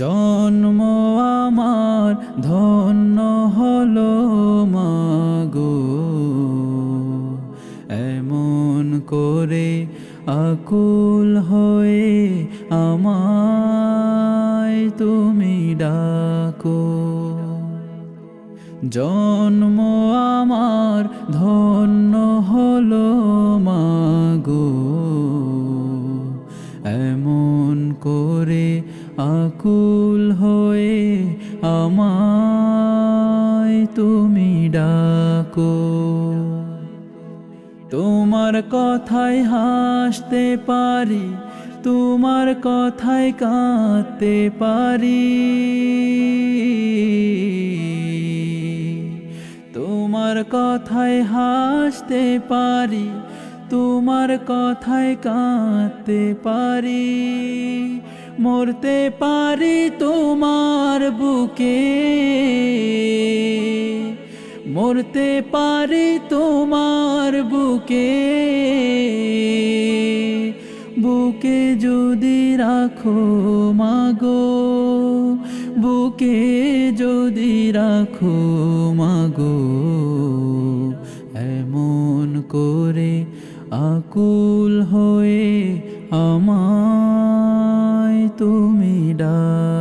জন্ম আমার ধন্য হলো মাগো, এমন করে আকুল হয়ে আমায় তুমি ডাকো। জন্ম আমার ধন্য হলো মাগো, এমন করে আকুল হয়ে আমায় তুমি ডাকো। তোমার কথায় হাসতে পারি, তোমার কথায় কাঁদতে পারি, তোমার কথায় হাসতে পারি, তোমার কথায় কাঁদতে পারি, মরতে পারি তোমার বুকে, মরতে পারি তোমার বুকে। বুকে যদি রাখো মাগো, বুকে যদি রাখো মাগো, এমন করে আকুল হয়ে আমায় তুমি ডাকো।